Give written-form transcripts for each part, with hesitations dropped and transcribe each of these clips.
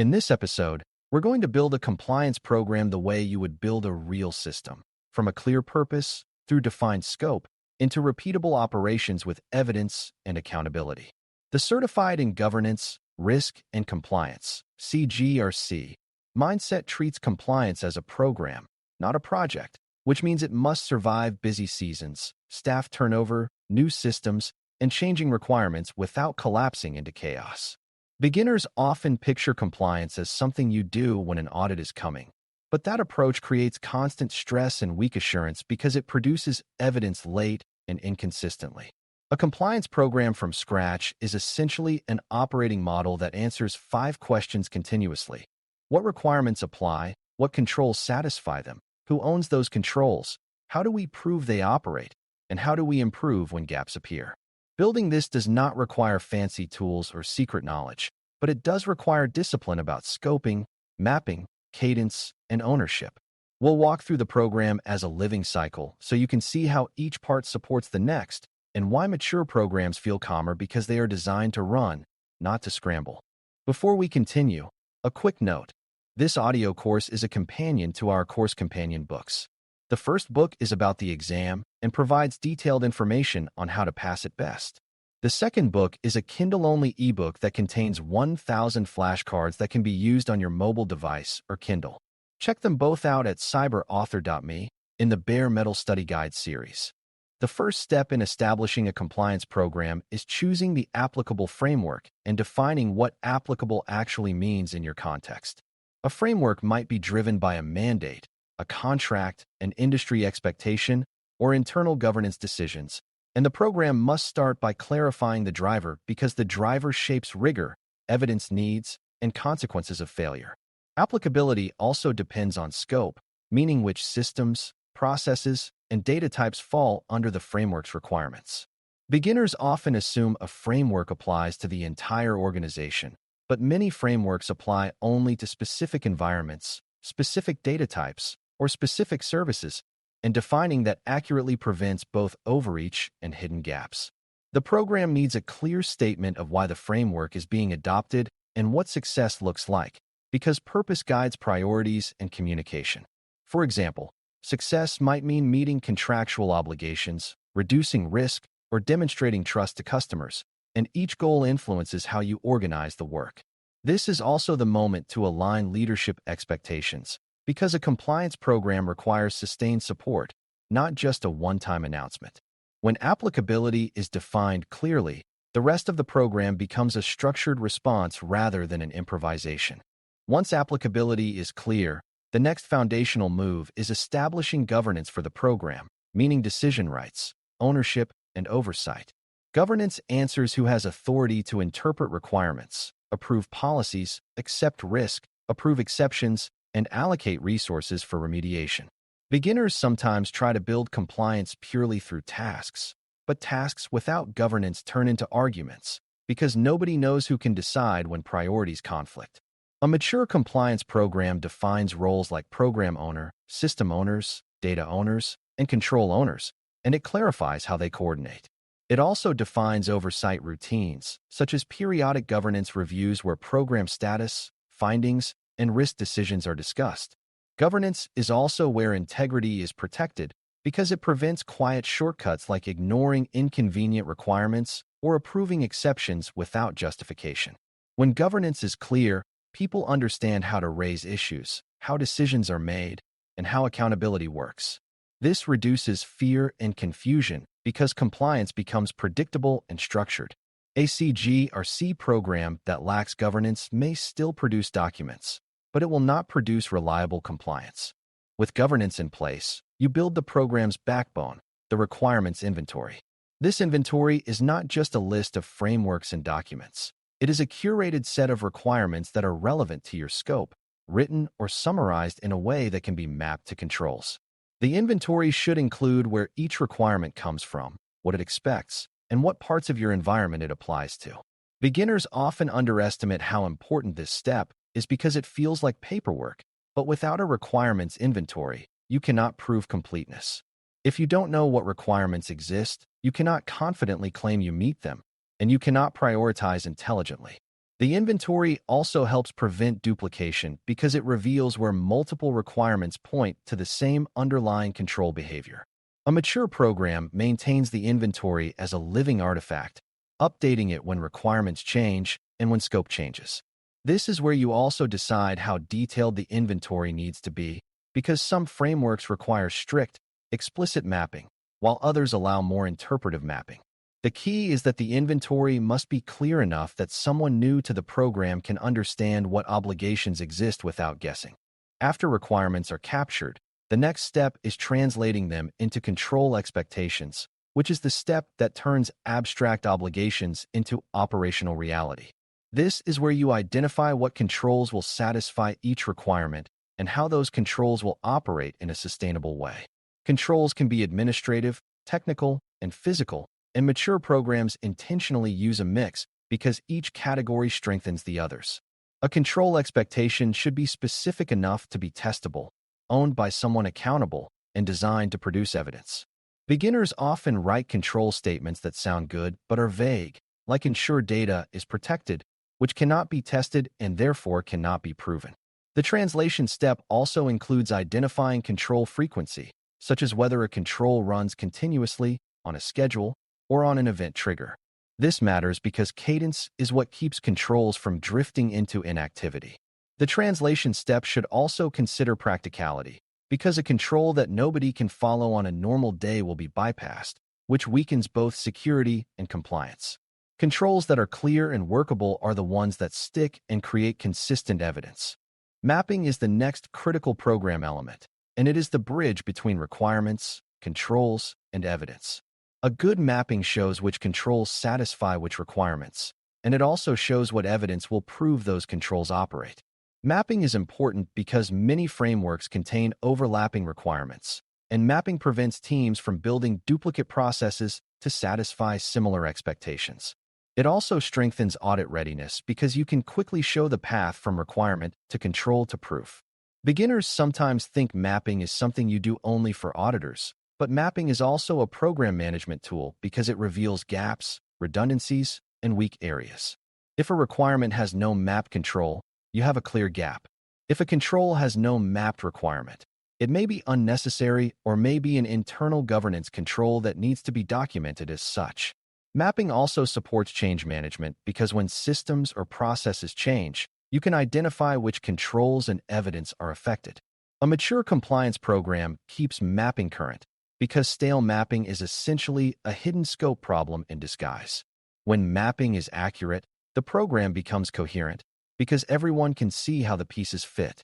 In this episode, we're going to build a compliance program the way you would build a real system, from a clear purpose through defined scope into repeatable operations with evidence and accountability. The Certified in Governance, Risk, and Compliance (CGRC) mindset treats compliance as a program, not a project, which means it must survive busy seasons, staff turnover, new systems, and changing requirements without collapsing into chaos. Beginners often picture compliance as something you do when an audit is coming, but that approach creates constant stress and weak assurance because it produces evidence late and inconsistently. A compliance program from scratch is essentially an operating model that answers 5 questions continuously. What requirements apply? What controls satisfy them? Who owns those controls? How do we prove they operate? And how do we improve when gaps appear? Building this does not require fancy tools or secret knowledge, but it does require discipline about scoping, mapping, cadence, and ownership. We'll walk through the program as a living cycle so you can see how each part supports the next and why mature programs feel calmer because they are designed to run, not to scramble. Before we continue, a quick note. This audio course is a companion to our course companion books. The first book is about the exam and provides detailed information on how to pass it best. The second book is a Kindle-only ebook that contains 1,000 flashcards that can be used on your mobile device or Kindle. Check them both out at CGRC.me in the Bare Metal Study Guide series. The first step in establishing a compliance program is choosing the applicable framework and defining what applicable actually means in your context. A framework might be driven by a mandate, a contract, an industry expectation, or internal governance decisions, and the program must start by clarifying the driver because the driver shapes rigor, evidence needs, and consequences of failure. Applicability also depends on scope, meaning which systems, processes, and data types fall under the framework's requirements. Beginners often assume a framework applies to the entire organization, but many frameworks apply only to specific environments, specific data types, or specific services, and defining that accurately prevents both overreach and hidden gaps. The program needs a clear statement of why the framework is being adopted and what success looks like, because purpose guides priorities and communication. For example, success might mean meeting contractual obligations, reducing risk, or demonstrating trust to customers, and each goal influences how you organize the work. This is also the moment to align leadership expectations, because a compliance program requires sustained support, not just a one-time announcement. When applicability is defined clearly, the rest of the program becomes a structured response rather than an improvisation. Once applicability is clear, the next foundational move is establishing governance for the program, meaning decision rights, ownership, and oversight. Governance answers who has authority to interpret requirements, approve policies, accept risk, approve exceptions, and allocate resources for remediation. Beginners sometimes try to build compliance purely through tasks, but tasks without governance turn into arguments because nobody knows who can decide when priorities conflict. A mature compliance program defines roles like program owner, system owners, data owners, and control owners, and it clarifies how they coordinate. It also defines oversight routines, such as periodic governance reviews where program status, findings, and risk decisions are discussed. Governance is also where integrity is protected because it prevents quiet shortcuts like ignoring inconvenient requirements or approving exceptions without justification. When governance is clear, people understand how to raise issues, how decisions are made, and how accountability works. This reduces fear and confusion because compliance becomes predictable and structured. A CGRC program that lacks governance may still produce documents, but it will not produce reliable compliance. With governance in place, you build the program's backbone, the requirements inventory. This inventory is not just a list of frameworks and documents. It is a curated set of requirements that are relevant to your scope, written or summarized in a way that can be mapped to controls. The inventory should include where each requirement comes from, what it expects, and what parts of your environment it applies to. Beginners often underestimate how important this step is because it feels like paperwork, but without a requirements inventory, you cannot prove completeness. If you don't know what requirements exist, you cannot confidently claim you meet them, and you cannot prioritize intelligently. The inventory also helps prevent duplication because it reveals where multiple requirements point to the same underlying control behavior. A mature program maintains the inventory as a living artifact, updating it when requirements change and when scope changes. This is where you also decide how detailed the inventory needs to be, because some frameworks require strict, explicit mapping, while others allow more interpretive mapping. The key is that the inventory must be clear enough that someone new to the program can understand what obligations exist without guessing. After requirements are captured, the next step is translating them into control expectations, which is the step that turns abstract obligations into operational reality. This is where you identify what controls will satisfy each requirement and how those controls will operate in a sustainable way. Controls can be administrative, technical, and physical, and mature programs intentionally use a mix because each category strengthens the others. A control expectation should be specific enough to be testable, owned by someone accountable, and designed to produce evidence. Beginners often write control statements that sound good but are vague, like ensure data is protected, which cannot be tested and therefore cannot be proven. The translation step also includes identifying control frequency, such as whether a control runs continuously, on a schedule, or on an event trigger. This matters because cadence is what keeps controls from drifting into inactivity. The translation step should also consider practicality, because a control that nobody can follow on a normal day will be bypassed, which weakens both security and compliance. Controls that are clear and workable are the ones that stick and create consistent evidence. Mapping is the next critical program element, and it is the bridge between requirements, controls, and evidence. A good mapping shows which controls satisfy which requirements, and it also shows what evidence will prove those controls operate. Mapping is important because many frameworks contain overlapping requirements, and mapping prevents teams from building duplicate processes to satisfy similar expectations. It also strengthens audit readiness because you can quickly show the path from requirement to control to proof. Beginners sometimes think mapping is something you do only for auditors, but mapping is also a program management tool because it reveals gaps, redundancies, and weak areas. If a requirement has no map control, you have a clear gap. If a control has no mapped requirement, it may be unnecessary or may be an internal governance control that needs to be documented as such. Mapping also supports change management because when systems or processes change, you can identify which controls and evidence are affected. A mature compliance program keeps mapping current because stale mapping is essentially a hidden scope problem in disguise. When mapping is accurate, the program becomes coherent because everyone can see how the pieces fit.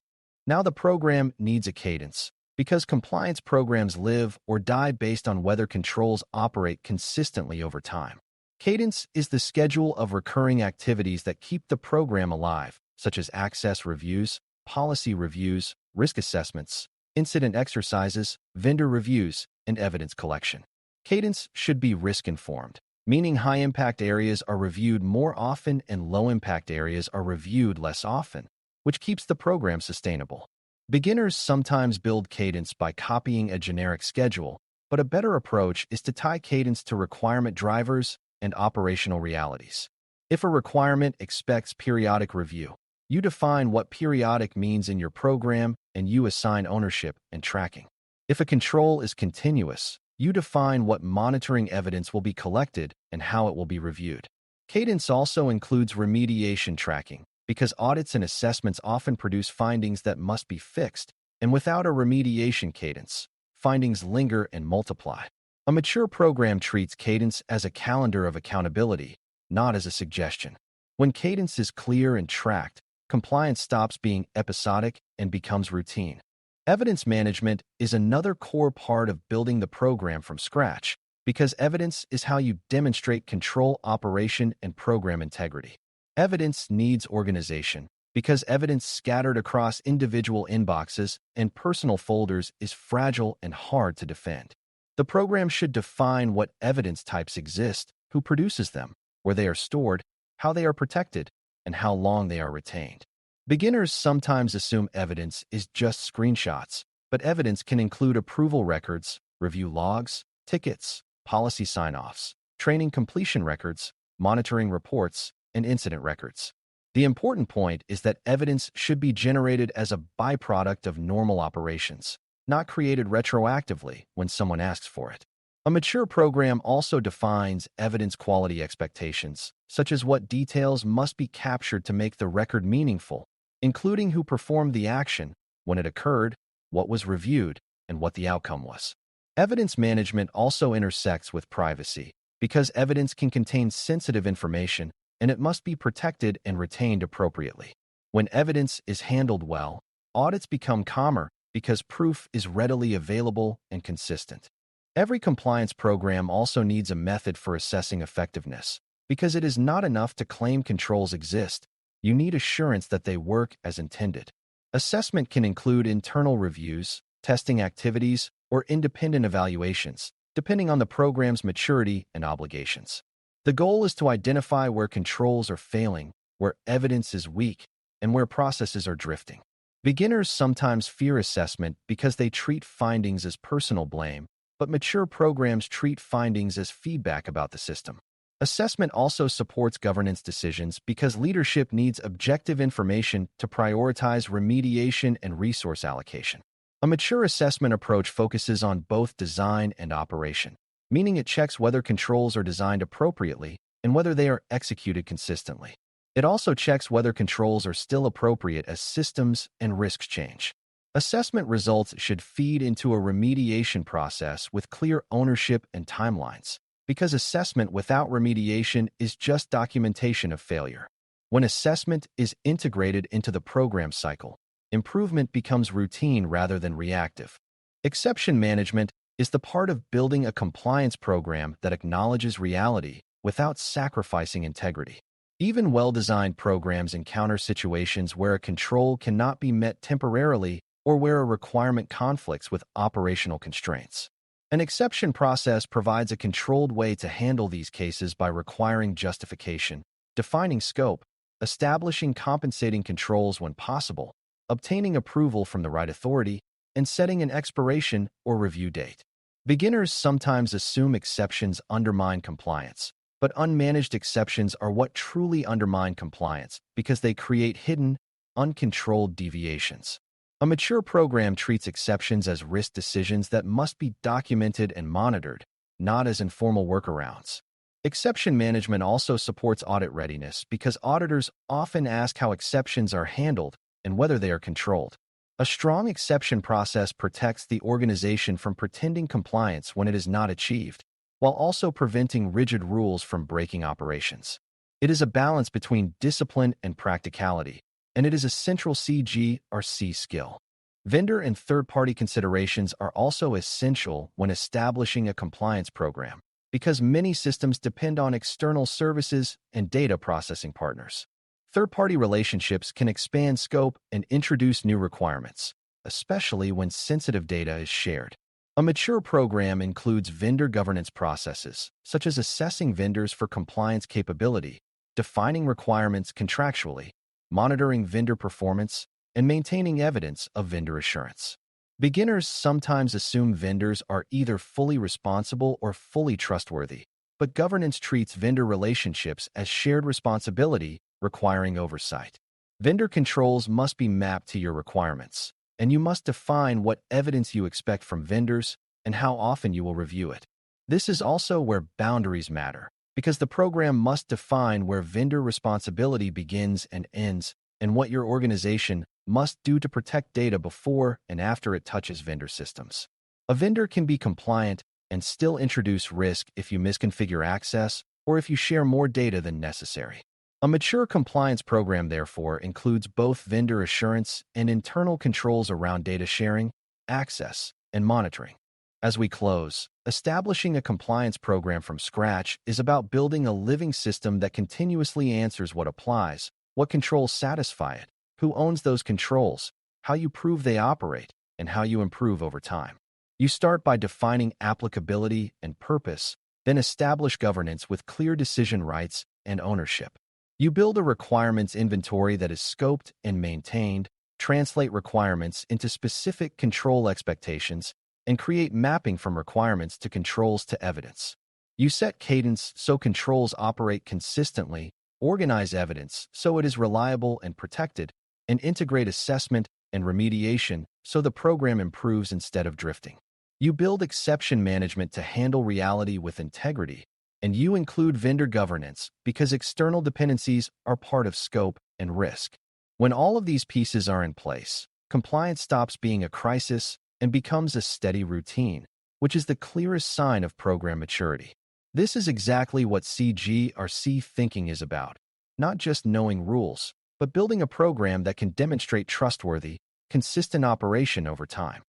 Now the program needs a cadence because compliance programs live or die based on whether controls operate consistently over time. Cadence is the schedule of recurring activities that keep the program alive, such as access reviews, policy reviews, risk assessments, incident exercises, vendor reviews, and evidence collection. Cadence should be risk-informed, meaning high-impact areas are reviewed more often and low-impact areas are reviewed less often, which keeps the program sustainable. Beginners sometimes build cadence by copying a generic schedule, but a better approach is to tie cadence to requirement drivers and operational realities. If a requirement expects periodic review, you define what periodic means in your program and you assign ownership and tracking. If a control is continuous, you define what monitoring evidence will be collected and how it will be reviewed. Cadence also includes remediation tracking, because audits and assessments often produce findings that must be fixed, and without a remediation cadence, findings linger and multiply. A mature program treats cadence as a calendar of accountability, not as a suggestion. When cadence is clear and tracked, compliance stops being episodic and becomes routine. Evidence management is another core part of building the program from scratch, because evidence is how you demonstrate control, operation, and program integrity. Evidence needs organization, because evidence scattered across individual inboxes and personal folders is fragile and hard to defend. The program should define what evidence types exist, who produces them, where they are stored, how they are protected, and how long they are retained. Beginners sometimes assume evidence is just screenshots, but evidence can include approval records, review logs, tickets, policy sign-offs, training completion records, monitoring reports, and incident records. The important point is that evidence should be generated as a byproduct of normal operations, not created retroactively when someone asks for it. A mature program also defines evidence quality expectations, such as what details must be captured to make the record meaningful, including who performed the action, when it occurred, what was reviewed, and what the outcome was. Evidence management also intersects with privacy, because evidence can contain sensitive information and it must be protected and retained appropriately. When evidence is handled well, audits become calmer because proof is readily available and consistent. Every compliance program also needs a method for assessing effectiveness, because it is not enough to claim controls exist. You need assurance that they work as intended. Assessment can include internal reviews, testing activities, or independent evaluations, depending on the program's maturity and obligations. The goal is to identify where controls are failing, where evidence is weak, and where processes are drifting. Beginners sometimes fear assessment because they treat findings as personal blame, but mature programs treat findings as feedback about the system. Assessment also supports governance decisions because leadership needs objective information to prioritize remediation and resource allocation. A mature assessment approach focuses on both design and operation, meaning it checks whether controls are designed appropriately and whether they are executed consistently. It also checks whether controls are still appropriate as systems and risks change. Assessment results should feed into a remediation process with clear ownership and timelines, because assessment without remediation is just documentation of failure. When assessment is integrated into the program cycle, improvement becomes routine rather than reactive. Exception management is the part of building a compliance program that acknowledges reality without sacrificing integrity. Even well-designed programs encounter situations where a control cannot be met temporarily or where a requirement conflicts with operational constraints. An exception process provides a controlled way to handle these cases by requiring justification, defining scope, establishing compensating controls when possible, obtaining approval from the right authority, and setting an expiration or review date. Beginners sometimes assume exceptions undermine compliance, but unmanaged exceptions are what truly undermine compliance because they create hidden, uncontrolled deviations. A mature program treats exceptions as risk decisions that must be documented and monitored, not as informal workarounds. Exception management also supports audit readiness because auditors often ask how exceptions are handled and whether they are controlled. A strong exception process protects the organization from pretending compliance when it is not achieved, while also preventing rigid rules from breaking operations. It is a balance between discipline and practicality, and it is a central CGRC skill. Vendor and third-party considerations are also essential when establishing a compliance program, because many systems depend on external services and data processing partners. Third-party relationships can expand scope and introduce new requirements, especially when sensitive data is shared. A mature program includes vendor governance processes, such as assessing vendors for compliance capability, defining requirements contractually, monitoring vendor performance, and maintaining evidence of vendor assurance. Beginners sometimes assume vendors are either fully responsible or fully trustworthy, but governance treats vendor relationships as shared responsibility, requiring oversight. Vendor controls must be mapped to your requirements, and you must define what evidence you expect from vendors and how often you will review it. This is also where boundaries matter, because the program must define where vendor responsibility begins and ends and what your organization must do to protect data before and after it touches vendor systems. A vendor can be compliant and still introduce risk if you misconfigure access or if you share more data than necessary. A mature compliance program, therefore, includes both vendor assurance and internal controls around data sharing, access, and monitoring. As we close, establishing a compliance program from scratch is about building a living system that continuously answers what applies, what controls satisfy it, who owns those controls, how you prove they operate, and how you improve over time. You start by defining applicability and purpose, then establish governance with clear decision rights and ownership. You build a requirements inventory that is scoped and maintained, translate requirements into specific control expectations, and create mapping from requirements to controls to evidence. You set cadence so controls operate consistently, organize evidence so it is reliable and protected, and integrate assessment and remediation so the program improves instead of drifting. You build exception management to handle reality with integrity, and you include vendor governance because external dependencies are part of scope and risk. When all of these pieces are in place, compliance stops being a crisis and becomes a steady routine, which is the clearest sign of program maturity. This is exactly what CGRC thinking is about, not just knowing rules, but building a program that can demonstrate trustworthy, consistent operation over time.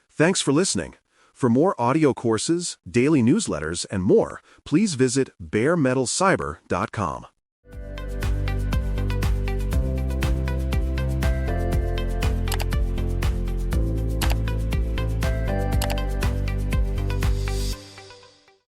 Thanks for listening. For more audio courses, daily newsletters, and more, please visit baremetalcyber.com.